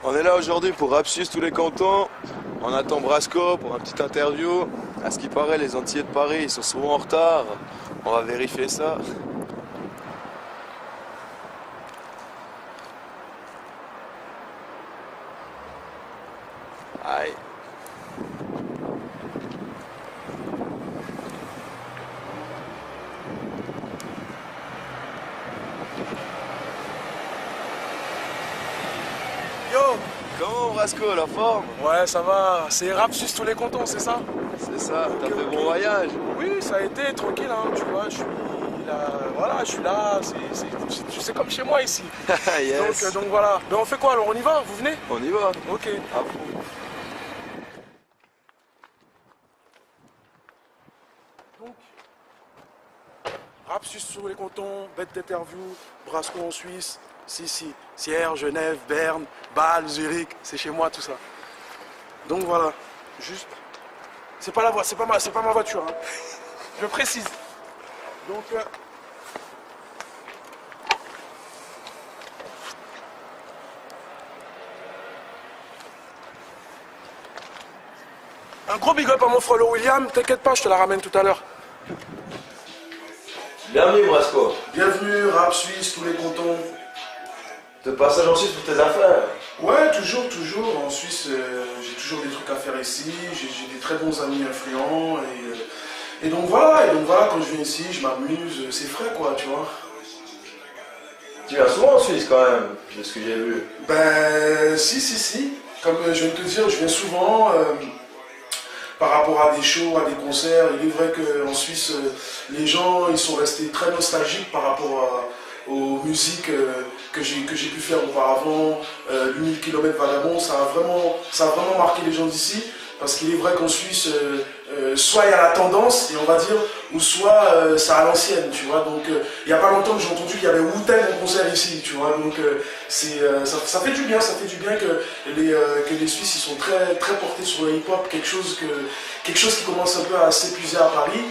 On est là aujourd'hui pour Rapsus tous les cantons. On attend Brasco pour un petit interview. À ce qui paraît, les Antillais de Paris, ils sont souvent en retard. On va vérifier ça. Aïe. Yo! Comment Brasco, la forme? Ouais, ça va. C'est Rapsus tous les cantons, c'est ça? C'est ça, t'as fait bon voyage. Oui, ça a été tranquille, hein, tu vois. Je suis là, voilà, je suis là. C'est comme chez moi ici. Yes. Donc voilà. Ben on fait quoi alors? On y va? Vous venez? On y va. Ok. À fond. Donc, Rapsus sur les cantons, bête d'interview, Brasco en Suisse, si, Sierre, Genève, Berne, Bâle, Zurich, c'est chez moi tout ça. Donc voilà, juste, c'est pas ma voiture, hein. Je précise. Donc, un gros big up à mon frère William, t'inquiète pas, je te la ramène tout à l'heure. Bienvenue Brasco. Bienvenue, Rap Suisse, tous les cantons. De passage en Suisse pour tes affaires. Ouais, toujours. En Suisse, j'ai toujours des trucs à faire ici. J'ai des très bons amis influents. Et donc voilà, quand je viens ici, je m'amuse. C'est frais, quoi, tu vois. Tu viens souvent en Suisse quand même, de ce que j'ai vu. Ben, si. Comme je viens de te dire, je viens souvent par rapport à des shows, à des concerts. Il est vrai qu'en Suisse, les gens, ils sont restés très nostalgiques par rapport aux musiques que j'ai pu faire auparavant. L'1000 km Vagabond, ça a vraiment marqué les gens d'ici. Parce qu'il est vrai qu'en Suisse, soit il y a la tendance, et on va dire, ou soit c'est à l'ancienne, tu vois. Donc il n'y a pas longtemps que j'ai entendu qu'il y avait Wu-Tang en concert ici, tu vois. Donc ça fait du bien, que les Suisses ils sont très, très portés sur le hip-hop, quelque chose qui commence un peu à s'épuiser à Paris.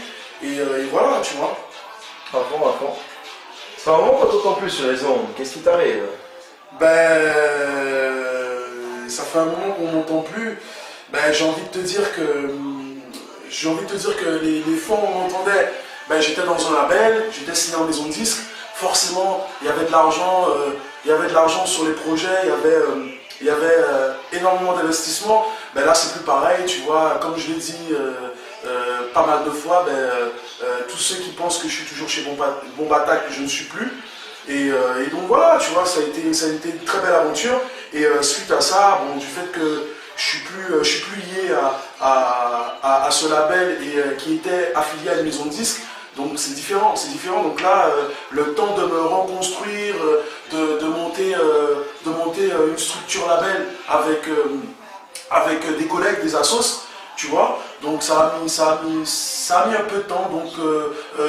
Et voilà, tu vois. À fond. C'est un moment qu'on t'entend plus sur les ondes. Qu'est-ce qui t'arrive? Ben, ça fait un moment qu'on m'entend plus. Ben, j'ai envie de te dire que les fois où on m'entendait, ben, j'étais dans un label, j'étais signé en maison de disque. Forcément, il y avait de l'argent sur les projets, il y avait énormément d'investissements. Ben là, c'est plus pareil, tu vois. Comme je l'ai dit pas mal de fois, tous ceux qui pensent que je suis toujours chez Bomb Attack, je ne suis plus. Et donc voilà, tu vois, ça a été une très belle aventure. Et suite à ça, bon, du fait que je suis plus lié à ce label et qui était affilié à une maison de disques, donc c'est différent. Donc là, le temps de me reconstruire, de monter une structure label avec des collègues, des assos, tu vois. Donc ça a mis un peu de temps. Donc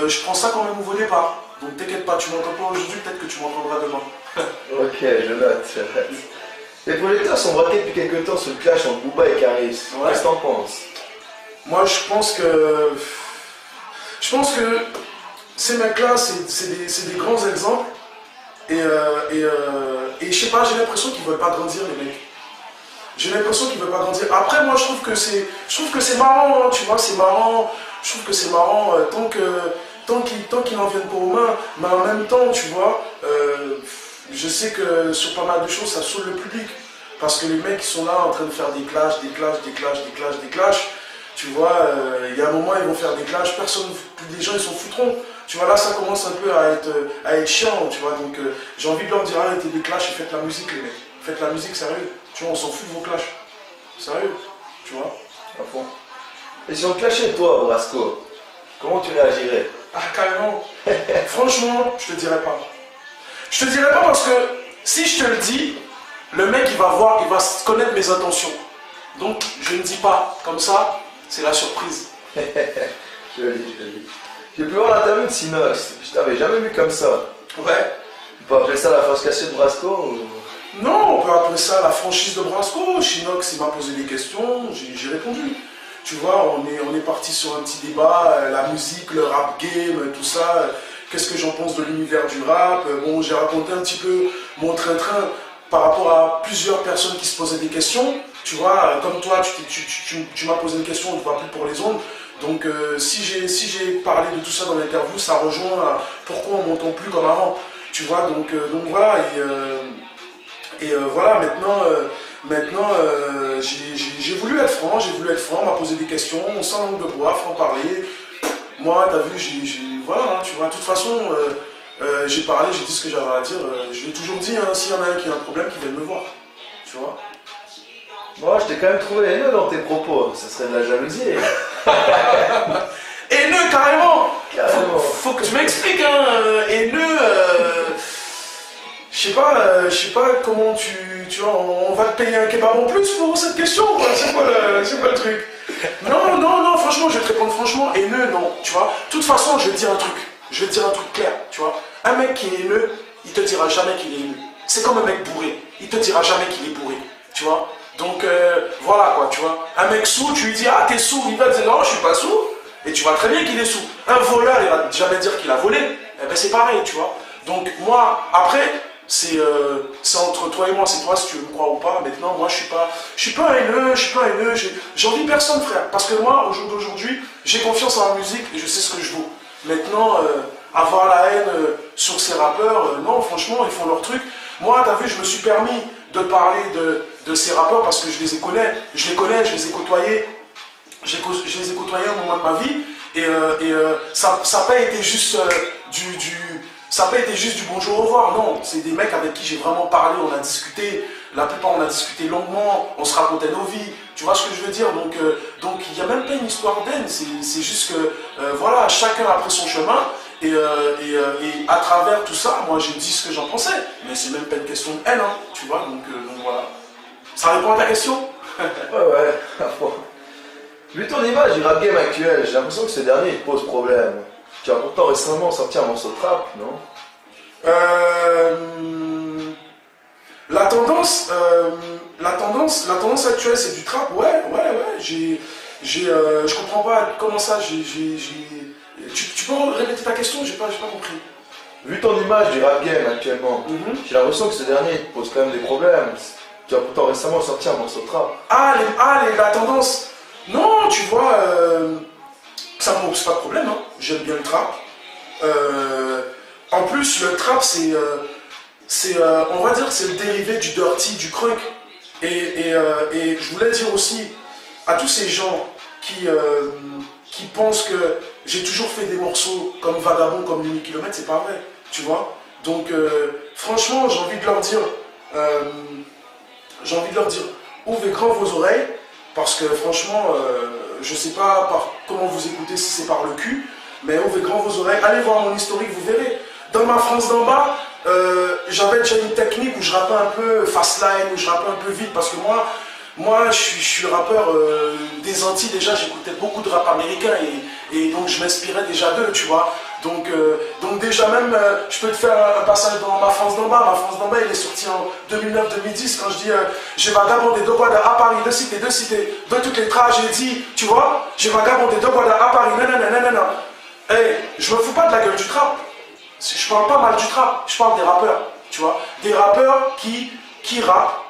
je prends ça comme un nouveau départ. Donc t'inquiète pas, tu m'entends pas aujourd'hui, peut-être que tu m'entendras demain. Ok, je note. Les projecteurs sont braqués depuis quelques temps sur le clash entre Booba et Caris. Ouais. Qu'est-ce que t'en penses? Moi je pense que ces mecs-là, c'est des grands exemples. Et je sais pas, j'ai l'impression qu'ils veulent pas grandir, les mecs. J'ai l'impression qu'ils veulent pas grandir. Après, moi je trouve que c'est marrant, hein, tu vois, c'est marrant. Je trouve que c'est marrant tant qu'ils n'en viennent pas aux mains. Mais en même temps, tu vois, je sais que sur pas mal de choses, ça saoule le public. Parce que les mecs qui sont là en train de faire des clashs. Tu vois, il y a un moment, ils vont faire des clashs, les gens ils s'en foutront. Tu vois, là, ça commence un peu à être chiant, tu vois. Donc, j'ai envie de leur dire, arrêtez les clashs et faites la musique, les mecs. Faites la musique, sérieux. Tu vois, on s'en fout de vos clashs. Sérieux, tu vois. À fond. Et si on te clashait toi, Brasco, comment tu réagirais? Ah, carrément. Franchement, je te dirais pas. Je te dirais pas parce que si je te le dis, le mec, il va connaître mes intentions. Donc, je ne dis pas. Comme ça, c'est la surprise. Je le dis. J'ai pu voir l'interview de Sinox. Je t'avais jamais vu comme ça. Ouais. On peut appeler ça la face cachée de Brasco ou... Non, on peut appeler ça la franchise de Brasco. Shinox, il m'a posé des questions, j'ai répondu. Tu vois, on est parti sur un petit débat, la musique, le rap game, tout ça. Qu'est-ce que j'en pense de l'univers du rap? Bon, j'ai raconté un petit peu mon train-train. par rapport à plusieurs personnes qui se posaient des questions. Tu vois, comme toi, tu m'as posé une question, on ne voit plus pour les ondes. Donc si j'ai parlé de tout ça dans l'interview, ça rejoint pourquoi on ne m'entend plus comme avant. Tu vois, donc voilà. Voilà, maintenant j'ai voulu être franc, on m'a posé des questions, on sent langue de bois, faut en parler. Moi, t'as vu, voilà, hein, tu vois, de toute façon, j'ai parlé, j'ai dit ce que j'avais à dire. Je l'ai toujours dit, hein, s'il y en a un qui a un problème, qu'il vienne me voir. Tu vois. Moi, je t'ai quand même trouvé haineux dans tes propos, ça serait de la jalousie. Haineux, carrément. Faut que tu m'expliques, hein, haineux. Je sais pas comment tu vois, on va te payer un kebab en plus pour cette question, quoi. C'est quoi le truc? Non, franchement, je vais te répondre franchement, haineux, non, tu vois. De toute façon, je vais te dire un truc clair, tu vois. Un mec qui est haineux, il te dira jamais qu'il est haineux. C'est comme un mec bourré, il te dira jamais qu'il est bourré, tu vois. Donc, voilà, quoi, tu vois. Un mec sourd, tu lui dis, ah, t'es sourd, il va te dire, non, je suis pas sourd, et tu vois très bien qu'il est sourd. Un voleur, il va jamais dire qu'il a volé, eh ben c'est pareil, tu vois. Donc, moi, après, c'est entre toi et moi, c'est toi si tu veux me croire ou pas. Maintenant, moi, je suis pas haineux, j'envie personne, frère. Parce que moi, au jour d'aujourd'hui, j'ai confiance en la musique et je sais ce que je vaux. Maintenant, avoir la haine sur ces rappeurs, non, franchement, ils font leur truc. Moi, t'as vu, je me suis permis de parler de ces rappeurs parce que je les connais, je les ai côtoyés. Je les ai côtoyés au moment de ma vie. Et ça n'a pas été juste ça n'a pas été juste du bonjour au revoir, non. C'est des mecs avec qui j'ai vraiment parlé, on a discuté. La plupart, on a discuté longuement, on se racontait nos vies. Tu vois ce que je veux dire? Donc il n'y a même pas une histoire d'haine. C'est juste que, voilà, chacun a pris son chemin. Et à travers tout ça, moi, j'ai dit ce que j'en pensais. Mais c'est même pas une question de haine, hein, tu vois. Donc voilà. Ça répond à ta question? Ouais. Vu ton image du rap game actuel, j'ai l'impression que ce dernier il te pose problème. Tu as pourtant récemment sorti un morceau de trap, non? La tendance actuelle, c'est du trap. Ouais. Je comprends pas comment ça. Tu peux répéter ta question? J'ai pas compris. Vu ton image du rap game actuellement, j'ai l'impression que ce dernier il te pose quand même des problèmes. Tu as pourtant récemment sorti un morceau de trap. La tendance. Non, tu vois. Ça me pose pas de problème, hein. J'aime bien le trap. En plus, le trap, on va dire, c'est le dérivé du dirty, du crunk. Et je voulais dire aussi à tous ces gens qui pensent que j'ai toujours fait des morceaux comme Vagabond, comme Limite Kilomètre, c'est pas vrai, tu vois. Donc, franchement, j'ai envie de leur dire, ouvrez grand vos oreilles, parce que franchement, je sais pas comment vous écoutez, si c'est par le cul, mais ouvrez grand vos oreilles, allez voir mon historique, vous verrez. Dans ma France d'en bas, j'avais déjà une technique où je rappais un peu fast line, où je rappais un peu vite, parce que moi je suis rappeur des Antilles, déjà j'écoutais beaucoup de rap américain, et donc je m'inspirais déjà d'eux, tu vois. Donc déjà même, je peux te faire un passage dans Ma France d'en bas. Ma France d'en bas, il est sorti en 2009-2010, quand je dis j'ai vagabondé de Guada à Paris, de cité, de toutes les tragédies, tu vois. J'ai vagabondé de Guada à Paris, nanana. Hey, je me fous pas de la gueule du trap. Je parle pas mal du trap, je parle des rappeurs, tu vois. Des rappeurs qui rappent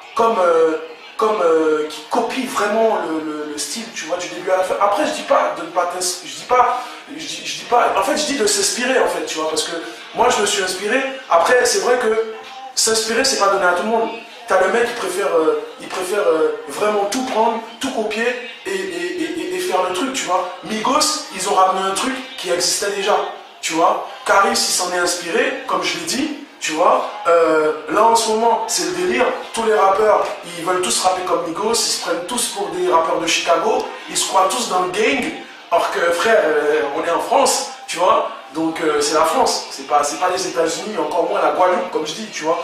qui copient vraiment le style, tu vois, du début à la fin. Après, je dis pas de ne pas en fait, je dis de s'inspirer, en fait, tu vois, parce que moi, je me suis inspiré. Après, c'est vrai que s'inspirer, c'est pas donné à tout le monde. T'as le mec qui préfère vraiment tout prendre, tout copier et faire le truc, tu vois. Migos, ils ont ramené un truc qui existait déjà, tu vois. Caris, il s'en est inspiré, comme je l'ai dit, tu vois. Là, en ce moment, c'est le délire. Tous les rappeurs, ils veulent tous rapper comme Migos, ils se prennent tous pour des rappeurs de Chicago, ils se croient tous dans le gang, alors que, frère, on est en France, tu vois. Donc, c'est la France, c'est pas les États-Unis, encore moins la Guadeloupe, comme je dis, tu vois.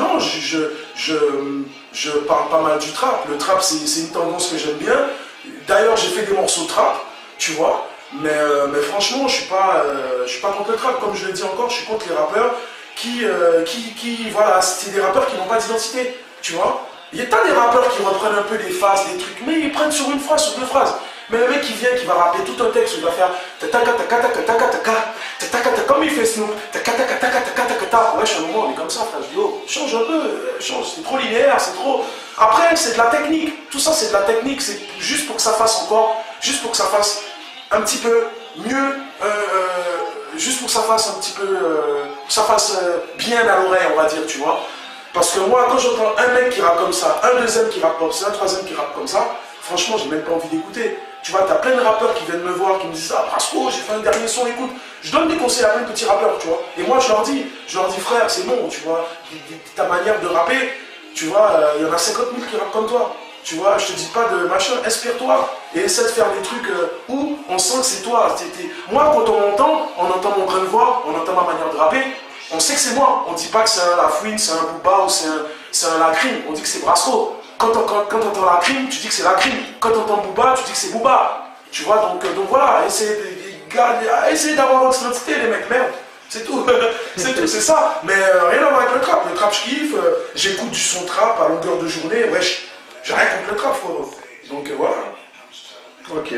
Non, je parle pas mal du trap. Le trap, c'est une tendance que j'aime bien. D'ailleurs, j'ai fait des morceaux de trap, tu vois. Mais franchement, je suis pas contre le trap. Comme je le dis encore, je suis contre les rappeurs voilà, c'est des rappeurs qui n'ont pas d'identité, tu vois. Il y a des rappeurs qui reprennent un peu des phases, des trucs, mais ils prennent sur une phrase, sur deux phrases. Mais le mec qui vient, qui va rapper tout un texte, il va faire comme il fait Snoop, ouais, chez un moment, on est comme ça, frère. Je dis, oh, change un peu, change, c'est trop linéaire, c'est trop. Après, c'est de la technique, tout ça, c'est de la technique, c'est juste pour que ça fasse encore, juste pour que ça fasse un petit peu mieux, juste pour que ça fasse un petit peu, que ça fasse bien à l'oreille, on va dire, tu vois. Parce que moi, quand j'entends un mec qui rappe comme ça, un deuxième qui rappe comme ça, un troisième qui rappe comme ça, franchement, j'ai même pas envie d'écouter. Tu vois, t'as plein de rappeurs qui viennent me voir, qui me disent ah, Brasco, j'ai fait un dernier son, écoute. Je donne des conseils à plein de petits rappeurs, tu vois. Et moi, je leur dis, frère, c'est bon, tu vois, ta manière de rapper, tu vois, il y en a 50 000 qui rappent comme toi. Tu vois, je te dis pas de machin, inspire-toi et essaie de faire des trucs où on sent que c'est toi. Moi, quand on entend mon grain de voix, on entend ma manière de rapper, on sait que c'est moi. On dit pas que c'est un Lafouine, c'est un Booba ou c'est un Lacrim. On dit que c'est Brasco. Quand t'entends Lacrim, tu dis que c'est Lacrim. Quand t'entends Booba, tu dis que c'est Booba. Tu vois, donc voilà, essayez d'avoir votre identité, les mecs, merde. C'est tout, c'est tout, c'est ça. Mais rien à voir avec le trap. Le trap, je kiffe. J'écoute du son trap à longueur de journée. Wesh, j'ai rien contre le trap, frérot. Donc voilà. Ok.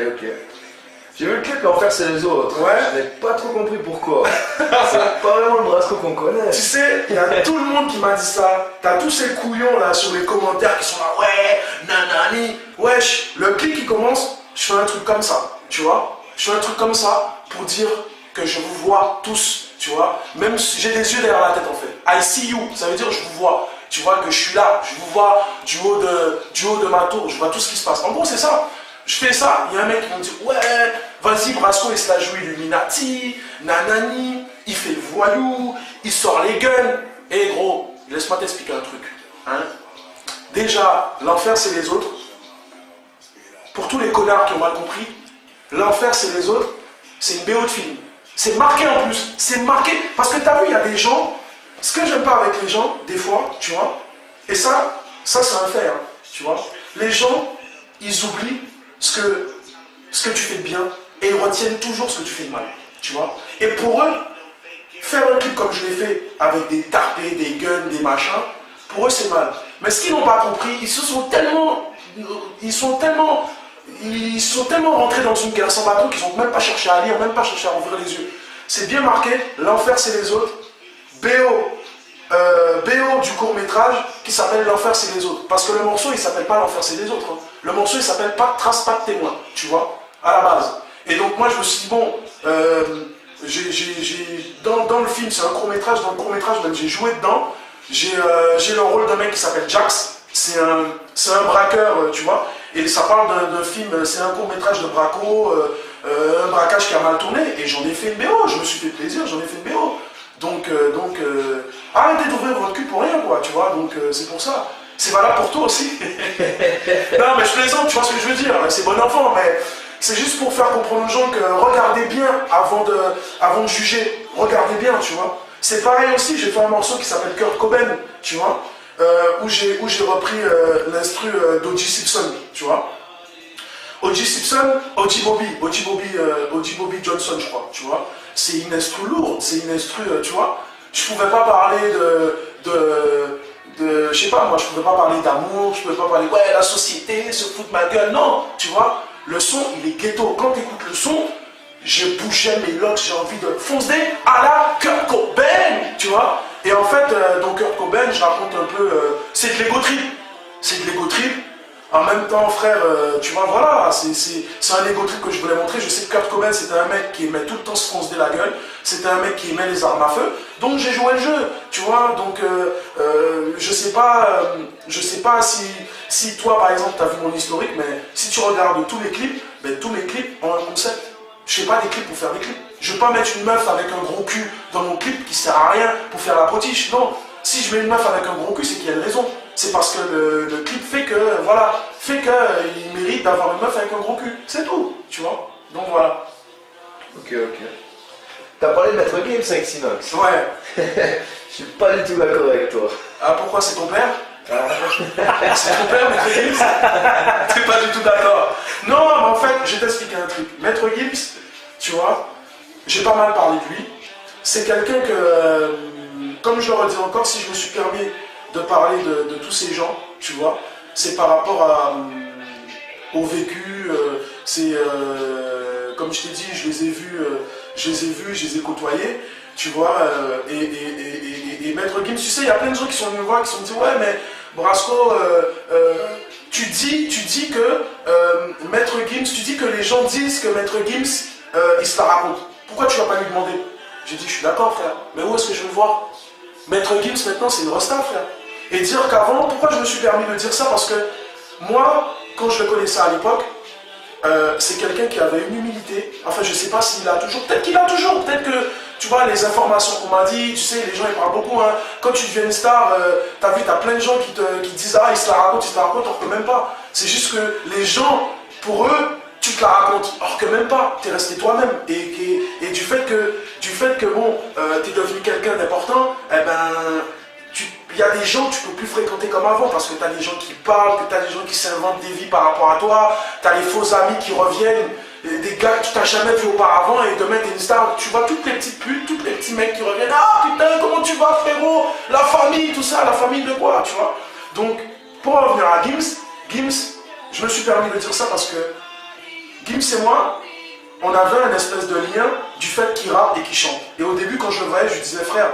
J'ai vu le clip L'enfer c'est les autres. Ouais. Je n'ai pas trop compris pourquoi. C'est pas vraiment le Brasco qu'on connaît. Tu sais, il y a tout le monde qui m'a dit ça. T'as tous ces couillons là sur les commentaires qui sont là, ouais, nanani. Wesh, le clip qui commence, je fais un truc comme ça, tu vois. Je fais un truc comme ça pour dire que je vous vois tous, tu vois. Même si j'ai des yeux derrière la tête en fait. I see you, ça veut dire je vous vois. Tu vois que je suis là, je vous vois du haut de ma tour, je vois tout ce qui se passe. En gros, c'est ça. Je fais ça, il y a un mec qui me dit ouais, vas-y Brasco il se la joue Illuminati, nanani, il fait le voyou, il sort les guns. Et gros, laisse-moi t'expliquer un truc. Hein. Déjà, l'enfer c'est les autres. Pour tous les connards qui ont mal compris, l'enfer c'est les autres, c'est une BO de film. C'est marqué en plus, c'est marqué. Parce que t'as vu, il y a des gens, ce que j'aime pas avec les gens, des fois, tu vois, et ça c'est un fait, hein, tu vois. Les gens, ils oublient ce que tu fais de bien et ils retiennent toujours ce que tu fais de mal, tu vois. Et pour eux, faire un clip comme je l'ai fait avec des tarpés, des guns, des machins, pour eux c'est mal. Mais ce qu'ils n'ont pas compris, ils sont tellement rentrés dans une guerre sans bâton qu'ils n'ont même pas cherché à lire, même pas cherché à ouvrir les yeux. C'est bien marqué, l'enfer c'est les autres, BO du court-métrage qui s'appelle L'enfer c'est les autres. Parce que le morceau il s'appelle pas L'enfer c'est les autres. Hein. Le morceau il s'appelle Pas de trace, pas de témoin, tu vois, à la base. Et donc moi je me suis dit bon, dans le film c'est un court-métrage, dans le court-métrage même j'ai joué dedans. J'ai le rôle d'un mec qui s'appelle Jax, c'est un braqueur, tu vois. Et ça parle d'un film, c'est un court-métrage de braco, un braquage qui a mal tourné. Et j'en ai fait une BO, je me suis fait plaisir, j'en ai fait une BO. Donc arrêtez d'ouvrir votre cul pour rien, quoi, tu vois, donc c'est pour ça. C'est valable pour toi aussi. Non, mais je plaisante, tu vois ce que je veux dire, c'est bon enfant, mais c'est juste pour faire comprendre aux gens que regardez bien avant de juger, regardez bien, tu vois. C'est pareil aussi, j'ai fait un morceau qui s'appelle Kurt Cobain, tu vois, où j'ai repris l'instru d'O.J. Simpson, tu vois. O.J. Simpson, O.J. Bobby Johnson, je crois, tu vois. C'est une instru lourde, c'est une instru, tu vois. Je pouvais pas parler je sais pas moi, je pouvais pas parler d'amour, je pouvais pas parler, ouais, la société se fout de ma gueule, non, tu vois. Le son, il est ghetto. Quand tu écoutes le son, je bougeais mes locks, j'ai envie de foncer à la Kurt Cobain, tu vois. Et en fait, dans Kurt Cobain, je raconte un peu, c'est de l'ego trip. C'est de l'ego trip. En même temps, frère, tu vois, voilà, c'est un ego trip que je voulais montrer. Je sais que Kurt Cobain, c'était un mec qui aimait tout le temps se foncer la gueule. C'était un mec qui aimait les armes à feu. Donc j'ai joué le jeu, tu vois. Donc je sais pas si toi, par exemple, tu as vu mon historique, mais si tu regardes tous les clips, ben, tous mes clips ont un concept. Je fais pas des clips pour faire des clips. Je vais pas mettre une meuf avec un gros cul dans mon clip qui sert à rien pour faire la potiche. Non, si je mets une meuf avec un gros cul, c'est qu'il y a une raison. C'est parce que le clip fait que, voilà, il mérite d'avoir une meuf avec un gros cul. C'est tout, tu vois. Donc voilà. Ok. T'as parlé de Maître Gims avec Sinox. Ouais. Je suis pas du tout d'accord avec toi. Ah, pourquoi c'est ton père? C'est ton père, Maître Gims? T'es pas du tout d'accord. Non, mais en fait, je vais t'expliquer un truc. Maître Gims, tu vois, j'ai pas mal parlé de lui. C'est quelqu'un que, comme je le redis encore, si je me suis permis de parler de tous ces gens, tu vois, c'est par rapport au vécu, comme je t'ai dit, je les ai vus, je les ai côtoyés, tu vois, et Maître Gims, tu sais, il y a plein de gens qui sont venus me voir, qui sont dit, ouais, mais Brasco, tu dis que Maître Gims, tu dis que les gens disent que Maître Gims, il se la raconte. Pourquoi tu vas pas lui demander? J'ai dit, je suis d'accord, frère, mais où est-ce que je veux le voir? Maître Gims, maintenant, c'est une rosta, frère. Et dire qu'avant, pourquoi je me suis permis de dire ça? Parce que moi, quand je le connaissais à l'époque, c'est quelqu'un qui avait une humilité. Enfin, je sais pas s'il a toujours. Peut-être qu'il a toujours. Peut-être que, tu vois, les informations qu'on m'a dit, tu sais, les gens, ils parlent beaucoup. Hein. Quand tu deviens une star, t'as vu, t'as plein de gens qui disent, ah, il se la raconte, on peut même pas. C'est juste que les gens, pour eux, tu te la racontes. Or que même pas, t'es resté toi-même. Et du fait que bon, t'es devenu quelqu'un d'important, eh ben, il y a des gens que tu peux plus fréquenter comme avant parce que tu as des gens qui parlent, que tu as des gens qui s'inventent des vies par rapport à toi, tu as les faux amis qui reviennent, des gars que tu n'as jamais vu auparavant et demain tu es une star, tu vois toutes les petites putes, tous les petits mecs qui reviennent, ah putain comment tu vas frérot, la famille, tout ça, la famille de quoi, tu vois. Donc pour revenir à Gims, je me suis permis de dire ça parce que Gims et moi, on avait un espèce de lien du fait qu'il rappe et qu'il chante. Et au début quand je le voyais, je lui disais frère,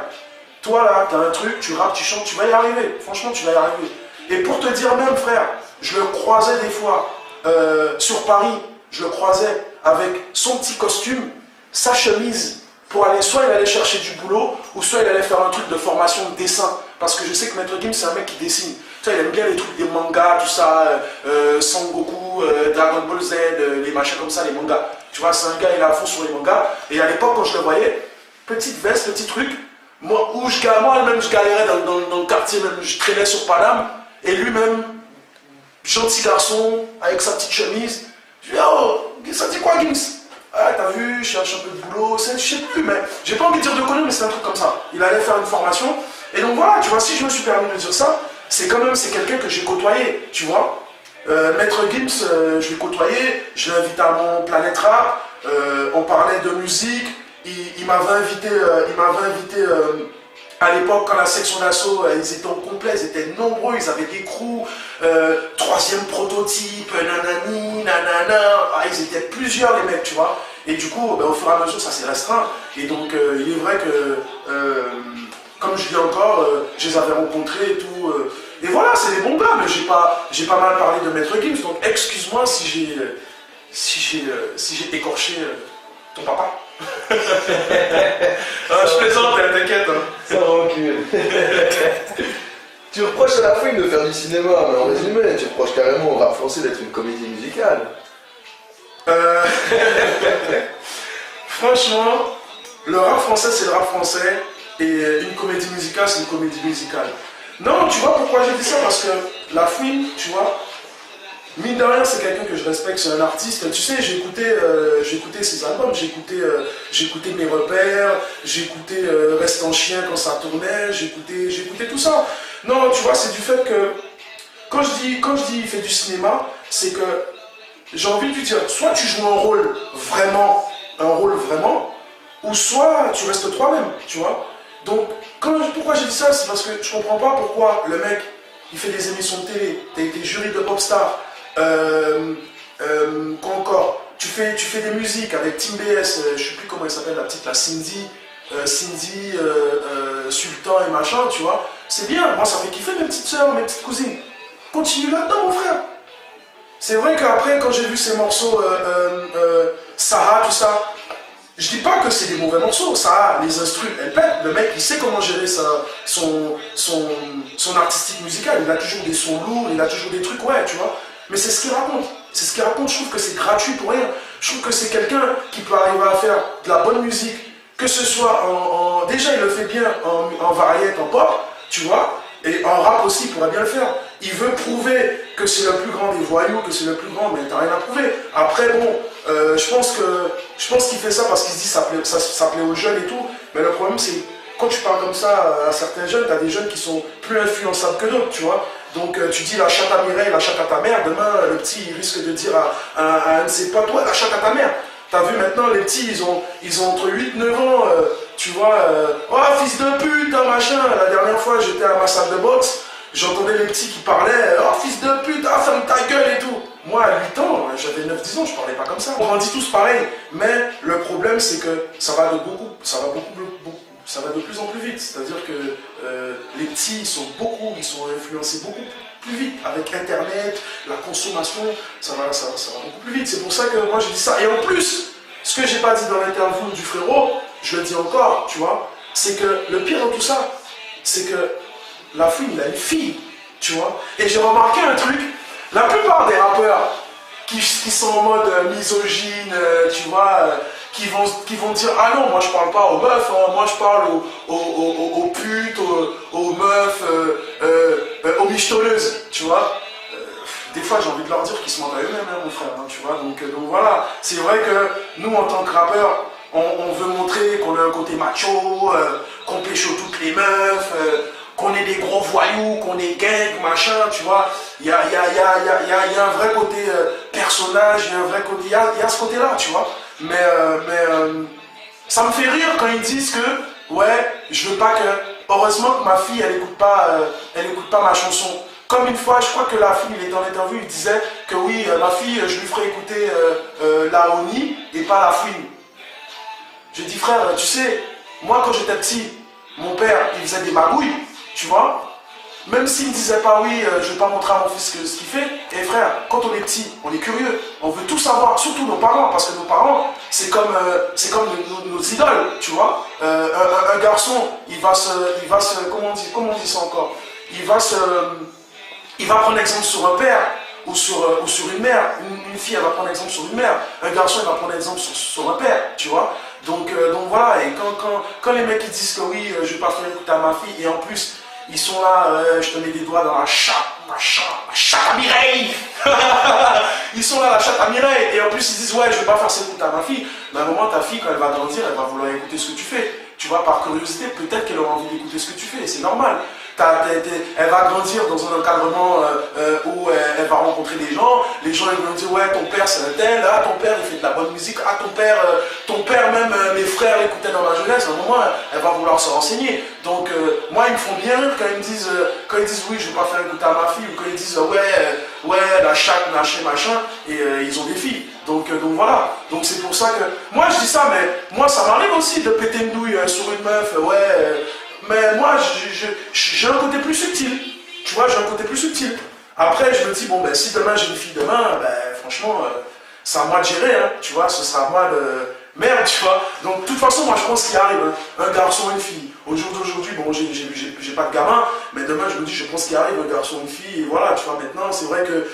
toi là, t'as un truc, tu rappes, tu chantes, tu vas y arriver. Franchement, tu vas y arriver. Et pour te dire même, frère, je le croisais des fois sur Paris, je le croisais avec son petit costume, sa chemise, pour aller, soit il allait chercher du boulot, ou soit il allait faire un truc de formation de dessin. Parce que je sais que Maître Gims, c'est un mec qui dessine. Tu vois, il aime bien les trucs des mangas, tout ça, Sangoku, Dragon Ball Z, les machins comme ça, les mangas. Tu vois, c'est un gars, il est à fond sur les mangas. Et à l'époque, quand je le voyais, petite veste, petit truc, moi-même je galérais dans le quartier, même je traînais sur Paname, et lui-même, gentil garçon, avec sa petite chemise, je lui dis, oh, ça dit quoi Gims? Ah, t'as vu, je cherche un peu de boulot, je sais plus, mais j'ai pas envie de dire de conneries, mais c'est un truc comme ça. Il allait faire une formation, et donc voilà, tu vois, si je me suis permis de dire ça, c'est quand même, c'est quelqu'un que j'ai côtoyé, tu vois. Maître Gims, je l'ai côtoyé, je l'ai invité à mon Planète Rap, on parlait de musique. Il m'avait invité à l'époque quand la section d'assaut, ils étaient au complet, ils étaient nombreux, ils avaient des crews, troisième prototype, nanani, nanana, ils étaient plusieurs les mecs, tu vois. Et du coup, au fur et à mesure, ça s'est restreint. Et donc, il est vrai que, comme je dis encore, je les avais rencontrés et tout. Et voilà, c'est des bons gars, mais j'ai pas mal parlé de Maître Gims, donc excuse-moi si j'ai écorché ton papa. Je plaisante, t'inquiète. Hein. Ça recule. Tu reproches à la fouine de faire du cinéma, mais en résumé, tu reproches carrément au rap français d'être une comédie musicale. Franchement, le rap français, c'est le rap français, et une comédie musicale, c'est une comédie musicale. Non, tu vois pourquoi j'ai dit ça? Parce que la fouine, tu vois, mine de rien, c'est quelqu'un que je respecte, c'est un artiste. Tu sais, j'ai écouté ses albums, j'ai écouté Mes Repères, j'ai écouté Reste en chien quand ça tournait, j'ai écouté tout ça. Non, tu vois, c'est du fait que, quand je dis il fait du cinéma, c'est que j'ai envie de lui dire, soit tu joues un rôle vraiment, ou soit tu restes toi-même, tu vois. Donc, pourquoi j'ai dit ça, c'est parce que je comprends pas pourquoi le mec, il fait des émissions de télé, t'as été jury de Popstar, quoi encore, tu fais des musiques avec Team BS, je sais plus comment elle s'appelle la petite, la Cindy, Sultan et machin, tu vois. C'est bien, moi ça fait kiffer mes petites soeurs, mes petites cousines. Continue là-dedans mon frère. C'est vrai qu'après quand j'ai vu ces morceaux, Sarah, tout ça, je dis pas que c'est des mauvais morceaux, Sarah, les instrus, elle pète, le mec il sait comment gérer son artistique musical, il a toujours des sons lourds, il a toujours des trucs, ouais, tu vois. Mais c'est ce qu'il raconte. C'est ce qu'il raconte. Je trouve que c'est gratuit pour rien. Je trouve que c'est quelqu'un qui peut arriver à faire de la bonne musique, que ce soit déjà, il le fait bien en variété, en pop, tu vois, et en rap aussi, il pourrait bien le faire. Il veut prouver que c'est le plus grand des voyous, que c'est le plus grand, mais t'as rien à prouver. Après, bon, je pense qu'il fait ça parce qu'il se dit ça plaît aux jeunes et tout, mais le problème, c'est quand tu parles comme ça à certains jeunes, t'as des jeunes qui sont plus influençables que d'autres, tu vois. Donc tu dis la chatte à Mireille, la chatte à ta mère, demain le petit il risque de dire à un de ses potes, ouais la chatte à ta mère. T'as vu maintenant les petits ils ont entre 8-9 ans, tu vois, oh fils de pute, hein, machin. La dernière fois j'étais à ma salle de boxe, j'entendais les petits qui parlaient, oh fils de pute, ah, ferme ta gueule et tout. Moi, à 8 ans, j'avais 9-10 ans, je parlais pas comme ça. On grandit tous pareil, mais le problème, c'est que ça va de plus en plus vite. C'est-à-dire que les petits, ils sont influencés beaucoup plus vite. Avec Internet, la consommation, ça va beaucoup plus vite. C'est pour ça que moi, je dis ça. Et en plus, ce que j'ai pas dit dans l'interview du frérot, je le dis encore, tu vois, c'est que le pire dans tout ça, c'est que la fille, il a une fille, tu vois. Et j'ai remarqué un truc, la plupart des rappeurs qui sont en mode misogyne, tu vois, qui vont dire ah non, moi je parle pas aux meufs, hein, moi je parle aux putes, aux meufs, aux michetonneuses, tu vois. Des fois j'ai envie de leur dire qu'ils se mentent à eux-mêmes, hein, mon frère, hein, tu vois. Donc voilà, c'est vrai que nous en tant que rappeurs, on veut montrer qu'on a un côté macho, qu'on pécho toutes les meufs, qu'on est des gros voyous, qu'on est gang, machin, tu vois. Il y a un vrai côté personnage, il y a un vrai côté, il y a ce côté-là, tu vois. Mais ça me fait rire quand ils disent que, ouais, je veux pas que, heureusement que ma fille, elle écoute pas ma chanson. Comme une fois, je crois que la fille, il est dans l'interview, il disait que oui, ma fille, je lui ferai écouter la Oni et pas la fouine. Je dis frère, tu sais, moi quand j'étais petit, mon père, il faisait des magouilles, tu vois. Même s'il ne disait pas oui, je ne vais pas montrer à mon fils ce qu'il fait. Et frère, quand on est petit, on est curieux, on veut tout savoir, surtout nos parents, parce que nos parents, c'est comme nos idoles, tu vois. Un garçon, il va comment on dit ça encore? Il va prendre exemple sur un père ou sur une mère. Une fille, elle va prendre exemple sur une mère. Un garçon, il va prendre exemple sur un père, tu vois. Donc voilà, et quand les mecs ils disent que oui, je vais pas faire écouter à ma fille, et en plus, ils sont là, je te mets des doigts dans la chatte à Mireille. Ils sont là, la chatte à Mireille, et en plus ils disent ouais, je vais pas faire ça écouter à ma fille. Mais à un moment, ta fille, quand elle va grandir, elle va vouloir écouter ce que tu fais. Tu vois, par curiosité, peut-être qu'elle aura envie d'écouter ce que tu fais, c'est normal. Elle va grandir dans un encadrement où elle va rencontrer des gens. Les gens ils vont dire ouais, ton père c'est un tel, ah ton père il fait de la bonne musique, ah ton père même mes frères l'écoutaient dans ma jeunesse. À un moment elle va vouloir se renseigner. Donc moi ils me font bien rire quand ils disent oui je vais pas faire écouter à ma fille, ou quand ils disent ouais la chatte machin et ils ont des filles. Donc voilà, donc c'est pour ça que moi je dis ça, mais moi ça m'arrive aussi de péter une douille sur une meuf, mais moi, j'ai un côté plus subtil. Tu vois, j'ai un côté plus subtil. Après, je me dis, bon, ben, si demain j'ai une fille demain, ben, franchement, c'est à moi de gérer, hein, tu vois, ce sera à moi de... Merde, tu vois. Donc, de toute façon, moi, je pense qu'il arrive, hein, un garçon et une fille. Au jour d'aujourd'hui, bon, j'ai pas de gamin, mais demain, je me dis, je pense qu'il arrive un garçon et une fille, et voilà, tu vois, maintenant, c'est vrai que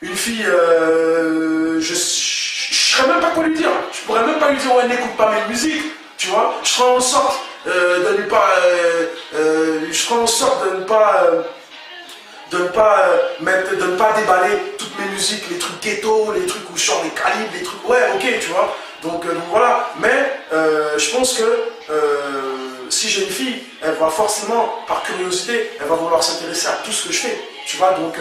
une fille, je serais même pas quoi lui dire. Je pourrais même pas lui dire, ouais, n'écoute pas mes musiques, tu vois. Je ferais en sorte de ne pas de ne pas déballer toutes mes musiques, les trucs ghetto, les trucs où je sors les calibres, les trucs ouais ok tu vois, donc voilà, mais je pense que si j'ai une fille, elle va forcément par curiosité, elle va vouloir s'intéresser à tout ce que je fais, tu vois, donc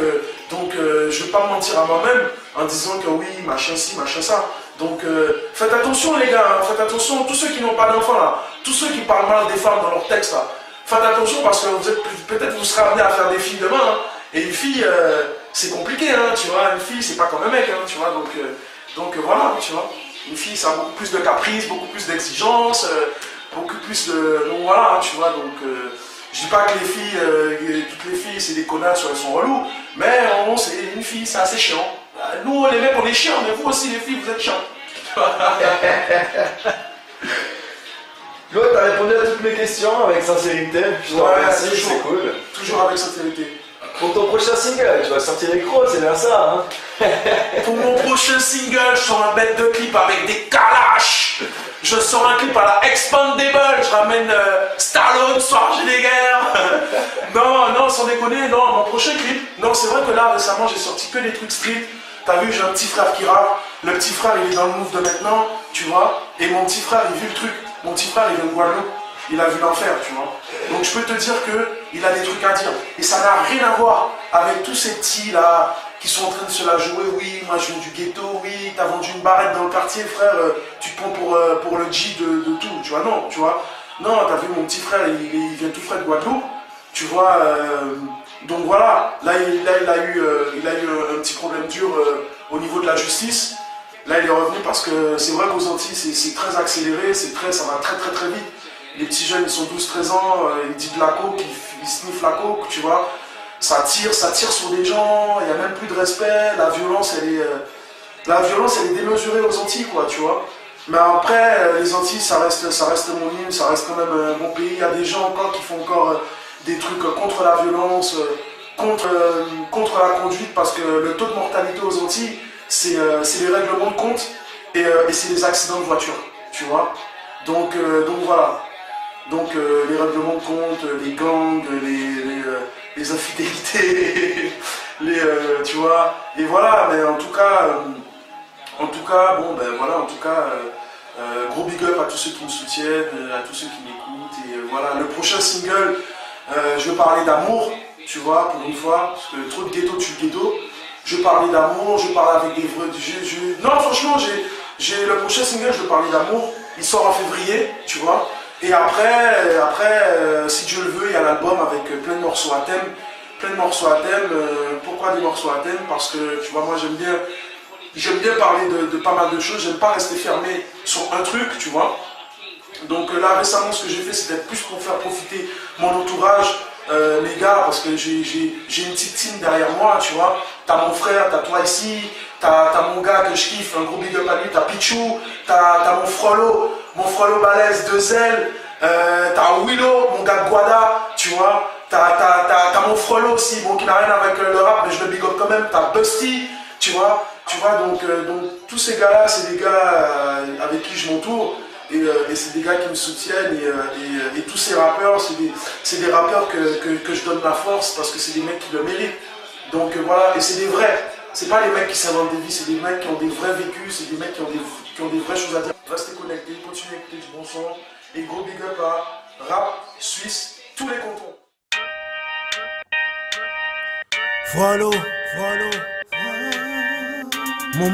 je vais pas mentir à moi-même en disant que oui machin ci machin ça. Donc faites attention les gars, hein, faites attention, tous ceux qui n'ont pas d'enfants là, tous ceux qui parlent mal des femmes dans leurs textes là, faites attention parce que peut-être vous serez amenés à faire des filles demain, hein, et une fille c'est compliqué, hein, tu vois, une fille c'est pas comme un mec, hein, tu vois, donc voilà, tu vois, une fille ça a beaucoup plus de caprices, beaucoup plus d'exigences, beaucoup plus de... Donc voilà, hein, tu vois, donc je dis pas que les filles, toutes les filles c'est des connasses, elles sont reloues, mais bon, c'est une fille, c'est assez chiant. Nous, les mecs, on est chiants, mais vous aussi, les filles, vous êtes chiants. Claude, t'as répondu à toutes mes questions avec sincérité. Je te remercie, c'est cool. Toujours avec sincérité. Pour ton prochain single, tu vas sortir les crocs, c'est bien ça, hein. Pour mon prochain single, je sors un bête de clip avec des calaches. Je sors un clip à la Expandable, je ramène Stallone, Schwarzenegger. Non, sans déconner, non, mon prochain clip. Non, c'est vrai que là, récemment, j'ai sorti que des trucs street. T'as vu, j'ai un petit frère qui rappe. Le petit frère, il est dans le move de maintenant, tu vois. Et mon petit frère, il vit le truc. Mon petit frère, il vient de Guadeloupe. Il a vu l'enfer, tu vois. Donc je peux te dire qu'il a des trucs à dire. Et ça n'a rien à voir avec tous ces petits là qui sont en train de se la jouer. Oui, moi je viens du ghetto, oui, t'as vendu une barrette dans le quartier, frère, tu te prends pour le G de tout, tu vois. Non, tu vois. Non, t'as vu mon petit frère, il vient tout frais de Guadeloupe. Tu vois, Donc voilà, là il a eu un petit problème dur au niveau de la justice. Là il est revenu parce que c'est vrai qu'aux Antilles c'est très accéléré, ça va très très très vite. Les petits jeunes ils sont 12-13 ans, ils disent de la coke, ils sniffent la coke, tu vois. Ça tire sur des gens, il n'y a même plus de respect, la violence elle est démesurée aux Antilles quoi, tu vois. Mais après, les Antilles ça reste mon île, ça reste quand même un bon pays. Il y a des gens encore qui font encore des trucs contre la violence, contre la conduite, parce que le taux de mortalité aux Antilles, c'est les règlements de compte et c'est les accidents de voiture, tu vois. Donc voilà. Donc les règlements de compte, les gangs, les infidélités, tu vois. Et voilà, mais en tout cas, bon ben voilà, en tout cas, gros big up à tous ceux qui me soutiennent, à tous ceux qui m'écoutent. Et voilà, le prochain single, je veux parler d'amour, tu vois, pour une fois, parce que trop de ghetto tue le ghetto. Je veux parler d'amour, je parle avec des vrais. Non, franchement, le prochain single, je veux parler d'amour. Il sort en février, tu vois. Et après, si Dieu le veut, il y a l'album avec plein de morceaux à thème. Pourquoi des morceaux à thème? Parce que, tu vois, moi j'aime bien parler de pas mal de choses. J'aime pas rester fermé sur un truc, tu vois. Donc là, récemment, ce que j'ai fait, c'était plus pour faire profiter mon entourage, les gars, parce que j'ai une petite team derrière moi, tu vois. T'as mon frère, t'as toi ici, t'as mon gars que je kiffe, un gros big up à lui, t'as Pichou, t'as mon frelot balèze, 2 ailes, t'as Willow, mon gars de Guada, tu vois. T'as mon frelot aussi, bon, qui n'a rien avec le rap, mais je le big up quand même, t'as Busty, tu vois, donc tous ces gars-là, c'est des gars avec qui je m'entoure. Et c'est des gars qui me soutiennent et tous ces rappeurs, c'est des rappeurs que je donne la force parce que c'est des mecs qui le méritent. Donc voilà, et c'est des vrais. C'est pas les mecs qui s'inventent des vies, c'est des mecs qui ont des vrais vécus, c'est des mecs qui ont des vraies choses à dire. Restez connectés, continuez à écouter du bon son. Et gros big up à Rap Suisse, tous les cantons. Voilà, mon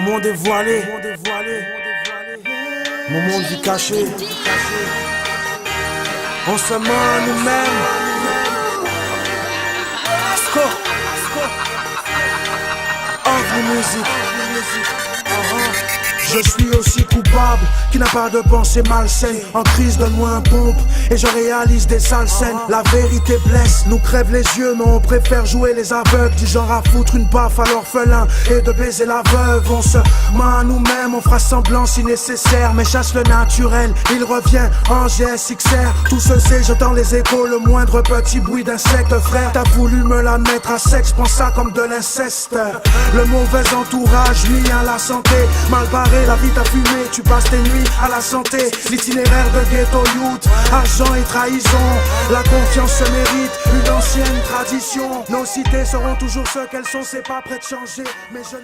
monde est voilé, mon monde vit caché. On se ment à nous-mêmes. Hors musique. Je suis aussi coupable qui n'a pas de pensée malsaine. En crise, donne-moi un pompe et je réalise des sales scènes. La vérité blesse, nous crève les yeux, mais on préfère jouer les aveugles. Du genre à foutre une baffe à l'orphelin et de baiser la veuve. On se ment à nous-mêmes, on fera semblant si nécessaire, mais chasse le naturel, il revient en GSXR. Tout se sait, j'entends les échos, le moindre petit bruit d'insecte. Frère, t'as voulu me la mettre à sec, j'prends ça comme de l'inceste. Le mauvais entourage nuit à la santé, mal barré. La vie t'a fumé, tu passes tes nuits à la santé. L'itinéraire de ghetto youth, argent et trahison. La confiance se mérite, une ancienne tradition. Nos cités seront toujours ce qu'elles sont, c'est pas prêt de changer. Mais je